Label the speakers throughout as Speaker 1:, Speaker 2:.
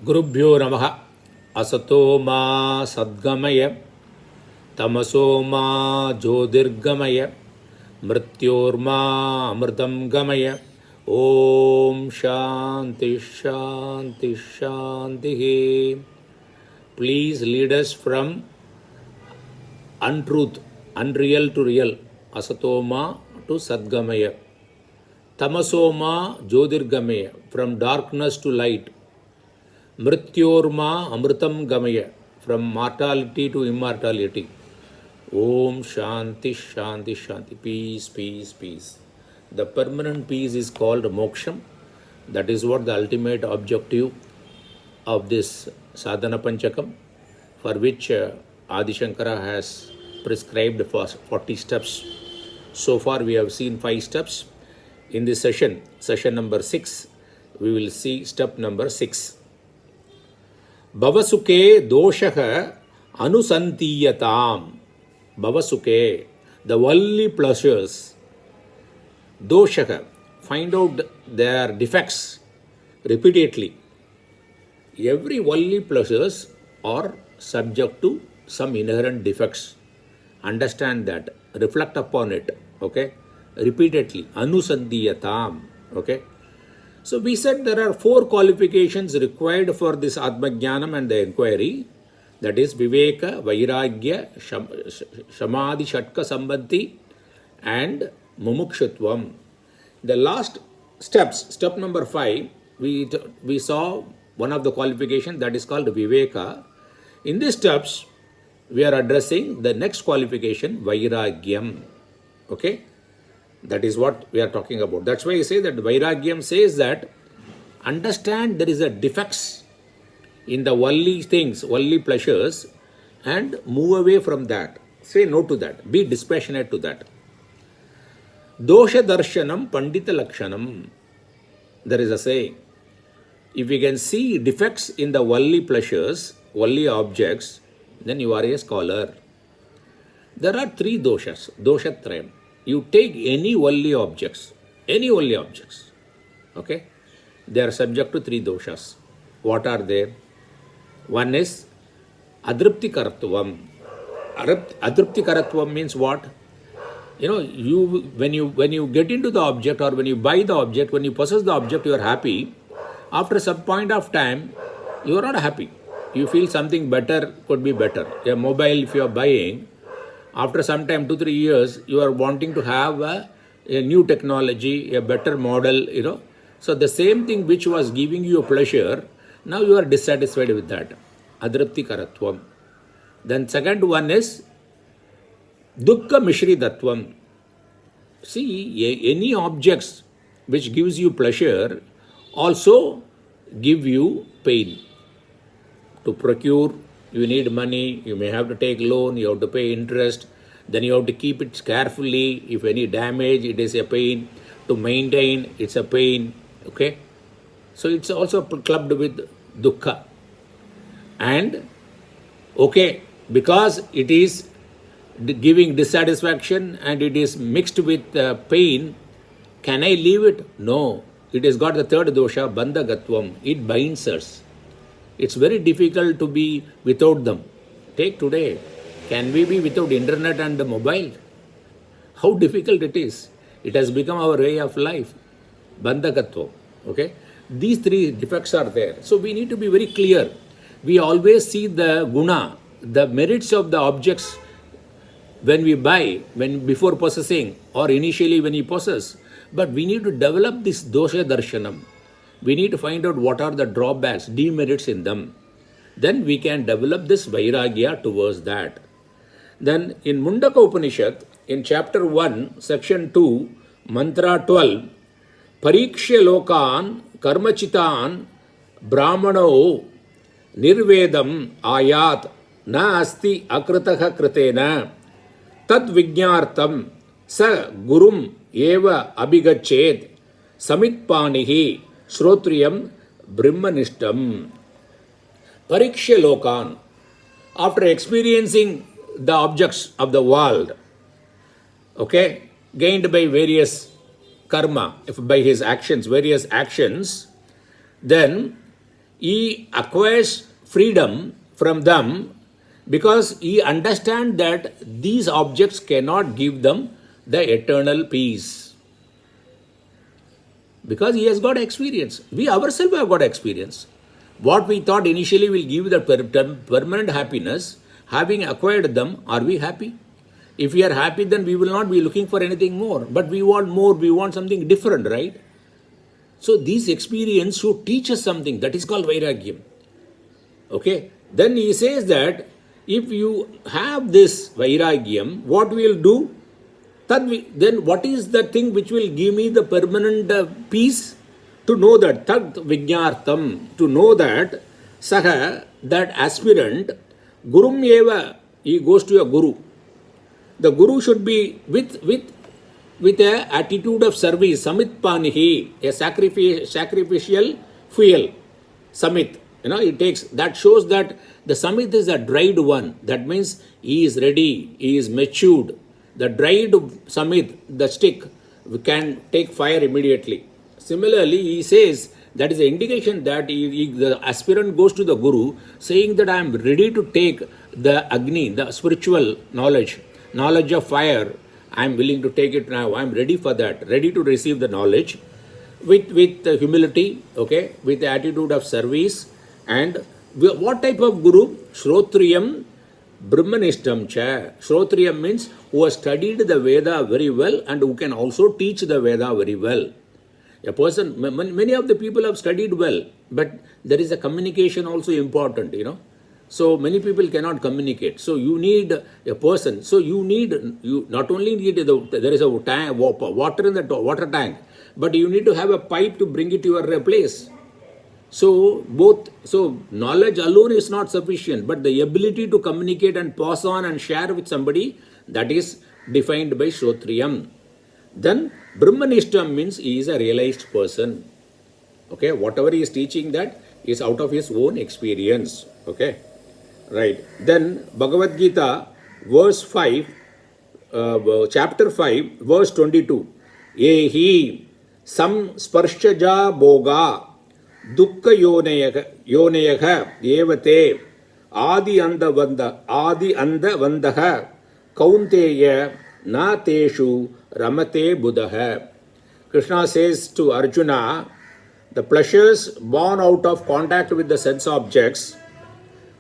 Speaker 1: Gurubhyo Namaha. Asato ma sadgamaya, tamaso ma jyotirgamaya, mrityorma amritam gamaya. Om Shanti Shanti Shanti. Please lead us from untruth, unreal to real. Asatoma to Sadgamaya. Tamasoma Jyotirgamaya, from darkness to light. Mrityorma Amritam Gamaya, from mortality to immortality. Om Shanti Shanti Shanti. Peace, peace, peace. The permanent peace is called moksham. That is what the ultimate objective of this Sadhana Panchakam, for which Adi Shankara has prescribed for 40 steps. So far we have seen 5 steps. In this session number 6, we will see step number 6. Bhavasuke doshaha anusantiyatam. Bhavasuke, the worldly pleasures. Doshaha, find out their defects repeatedly. Every worldly pleasures are subject to some inherent defects. Understand that. Reflect upon it. Okay? Repeatedly. Anusandiyatam. Okay? So we said there are 4 qualifications required for this Atmajnanam and the inquiry. That is Viveka, Vairagya, Samadhi, Shatka, Sambandhi and Mumukshutvam. The last steps, step number 5, we saw one of the qualifications that is called Viveka. In these steps, we are addressing the next qualification, Vairagyam. Okay? That is what we are talking about. That's why I say that Vairagyam says that understand there is a defects in the worldly things, worldly pleasures, and move away from that. Say no to that. Be dispassionate to that. Dosha darshanam pandita lakshanam. There is a saying. If you can see defects in the worldly pleasures, worldly objects, then you are a scholar. There are 3 doshas, doshatrayam. You take any worldly objects, okay? They are subject to 3 doshas. What are they? One is adripti karatvam. Adripti karatvam means what? You know, when you get into the object or when you buy the object, when you possess the object, you are happy. After some point of time, you are not happy. You feel something better could be better. A mobile, if you are buying, after some time, 2-3 years, you are wanting to have a new technology, a better model, you know. So the same thing which was giving you a pleasure, now you are dissatisfied with that. Adripti karatvam. Then second one is dukkha mishridatvam. See, any objects which gives you pleasure also give you pain. To procure, you need money, you may have to take loan, you have to pay interest, then you have to keep it carefully. If any damage, it is a pain. To maintain, it's a pain. Okay? So it's also clubbed with dukkha. And, okay, because it is giving dissatisfaction and it is mixed with pain, can I leave it? No. It has got the third dosha, bandhagatvam. It binds us. It's very difficult to be without them. Take today. Can we be without internet and the mobile? How difficult it is. It has become our way of life. Bandhagatva. Okay? These 3 defects are there. So we need to be very clear. We always see the guna, the merits of the objects when we buy, before possessing or initially when you possess. But we need to develop this dosha darshanam. We need to find out what are the drawbacks, demerits in them. Then we can develop this vairagya towards that. Then in Mundaka Upanishad, in chapter 1, section 2, mantra 12, Parikshya lokan karmachitan brahmano nirvedam ayat na asti akritaha kritena tad vignartam sa gurum eva abhigachet samitpanihi Shrotriyam Brahmanishtam. Parikshya Lokan. After experiencing the objects of the world, okay, gained by various karma, if by his actions, various actions, then he acquires freedom from them because he understands that these objects cannot give them the eternal peace. Because he has got experience. We ourselves have got experience. What we thought initially will give the permanent happiness, having acquired them, are we happy? If we are happy, then we will not be looking for anything more. But we want more, we want something different, right? So this experience should teach us something. That is called Vairagyam. Okay? Then he says that if you have this Vairagyam, what we will do? Then what is the thing which will give me the permanent peace? To know that, Tad Vijnartham, to know that Saha, that aspirant, Gurum Eva, he goes to a Guru. The Guru should be with a attitude of service, Samit Panihi, a sacrificial fuel, Samit. It takes, that shows that the Samit is a dried one. That means he is ready, he is matured. The dried Samit, the stick, can take fire immediately. Similarly, he says that is an indication that the aspirant goes to the Guru saying that I am ready to take the Agni, the spiritual knowledge of fire. I am willing to take it now. I am ready for that, ready to receive the knowledge with humility, okay, with the attitude of service. And what type of Guru? Shrotriyam Brahmanishtam cha. Shrotriyam means who has studied the Veda very well and who can also teach the Veda very well. A person, many of the people have studied well, but there is a communication also important, So many people cannot communicate. So you need a person. So you not only need there is a tank, water in the water tank, but you need to have a pipe to bring it to your place. So knowledge alone is not sufficient, but the ability to communicate and pass on and share with somebody, that is defined by Shrotriyam. Then Brahmanishtam means he is a realized person. Okay, whatever he is teaching, that is out of his own experience. Okay, right. Then Bhagavad Gita, verse 5, chapter 5, verse 22. Ehi sam sparshaja boga dukkha yoneyaha evate adi anda vandaha kaunteya na teshu ramate buddha. Krishna says to Arjuna, the pleasures born out of contact with the sense objects,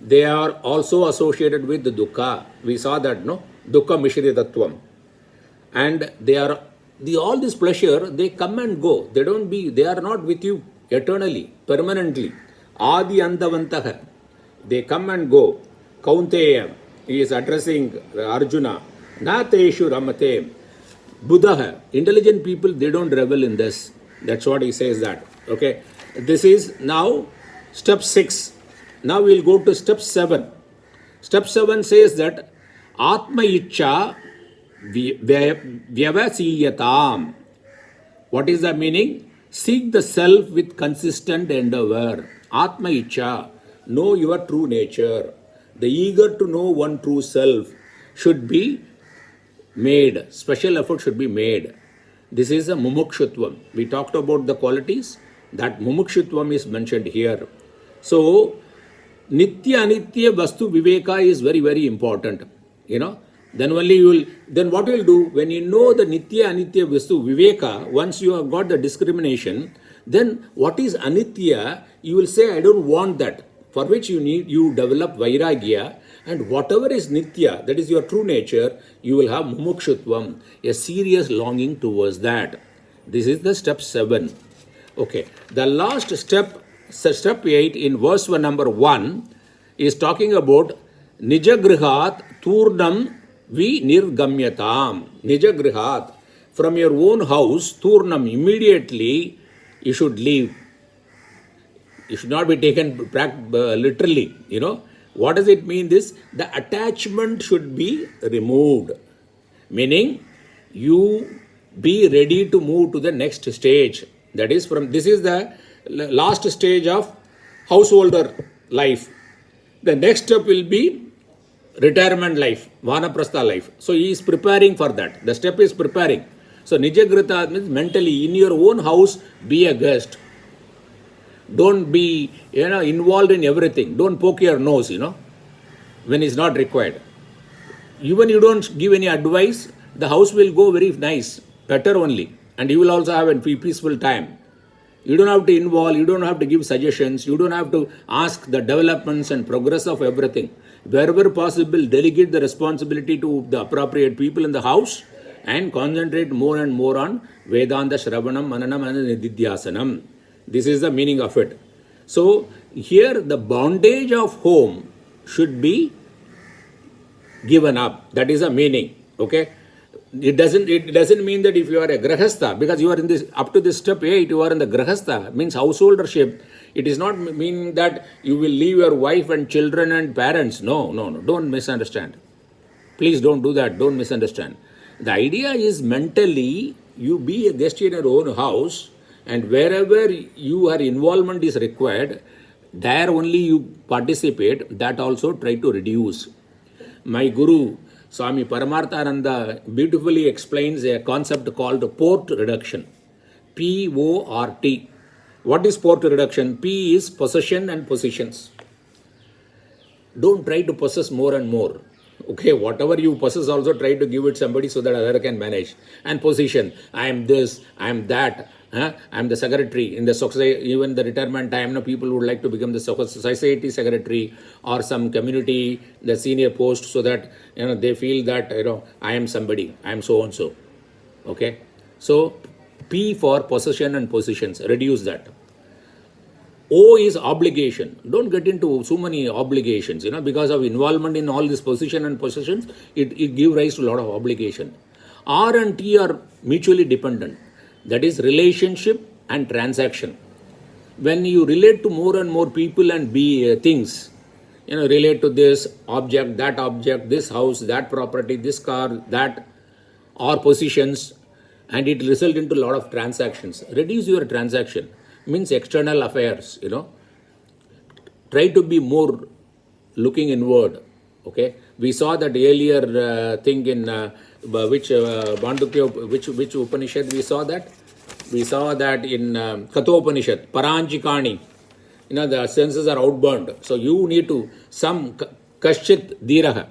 Speaker 1: they are also associated with the dukkha. We saw that, no? Dukkha mishritatvam. And all this pleasure, they come and go. They are not with you eternally, permanently. Adi andavantaha. They come and go. Kaunteya, he is addressing Arjuna. Na teshu ramate. Buddha, intelligent people, they don't revel in this. That's what he says that. Okay. This is now step 6. Now we will go to step 7. Step 7 says that Atma Ichcha Vyavasiyatam. What is the meaning? Seek the self with consistent endeavor. Atma Ichcha. Know your true nature. The eager to know one true self should be made. Special effort should be made. This is a mumukshutvam. We talked about the qualities. That mumukshutvam is mentioned here. So, nitya anitya vastu viveka is very, very important. Then only then what you will do, when you know the nitya anitya vastu viveka, once you have got the discrimination, then what is anitya, you will say, I don't want that. For which you develop vairagya, and whatever is nitya, that is your true nature, you will have mumukshutvam, a serious longing towards that. This is the step 7. Okay. The last step, step 8 in verse number 1 is talking about Nijagrihat Turnam Vi Nirgamyatam. Nijagrihat. From your own house, Turnam, immediately you should leave. It should not be taken literally, What does it mean this? The attachment should be removed. Meaning, you be ready to move to the next stage. That is this is the last stage of householder life. The next step will be retirement life, Vanaprastha life. So he is preparing for that. The step is preparing. So Nijagrita means mentally, in your own house, be a guest. Don't be, involved in everything. Don't poke your nose, when it's not required. Even you don't give any advice, the house will go very nice, better only. And you will also have a peaceful time. You don't have to involve, you don't have to give suggestions, you don't have to ask the developments and progress of everything. Wherever possible, delegate the responsibility to the appropriate people in the house and concentrate more and more on Vedanta, Shravanam, Mananam and Nididhyasanam. This is the meaning of it. So here the bondage of home should be given up. That is the meaning. Okay. It doesn't mean that if you are a grahastha, because you are in this up to this step 8, you are in the grahastha, means householdership. It is not meaning that you will leave your wife and children and parents. No. Don't misunderstand. Please don't do that. Don't misunderstand. The idea is mentally you be a guest in your own house, and wherever your involvement is required, there only you participate. That also try to reduce. My Guru Swami Paramarthananda beautifully explains a concept called port reduction. P-O-R-T. What is port reduction? P is possession and positions. Don't try to possess more and more. Okay, whatever you possess also try to give it somebody so that other can manage. And position, I am this, I am that. I am the secretary in the society. Even the retirement time, people would like to become the society secretary or some community, the senior post, so that they feel that I am somebody, I am so and so. Okay, so P for possession and positions. Reduce that. O is obligation. Don't get into so many obligations. Because of involvement in all this position and possessions, it gives rise to a lot of obligation. R and T are mutually dependent. That is relationship and transaction. When you relate to more and more people and things, relate to this object, this house, that property, this car, that, or positions, and it results into a lot of transactions. Reduce your transaction. Means external affairs, Try to be more looking inward. Okay, we saw that earlier thing in which Bandukya, which Upanishad we saw that? We saw that in Kathopanishad, Paranjikani. The senses are outburned. So you need to, some Kashchit Dhiraha.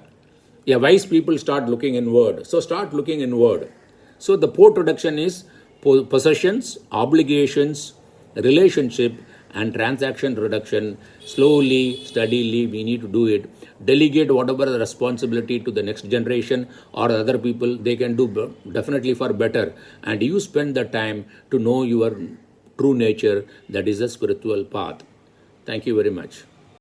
Speaker 1: Yeah, wise people start looking inward. So start looking inward. So the port reduction is possessions, obligations, relationship and transaction reduction. Slowly, steadily, we need to do it. Delegate whatever the responsibility to the next generation or other people. They can do definitely for better. And you spend the time to know your true nature. That is a spiritual path. Thank you very much.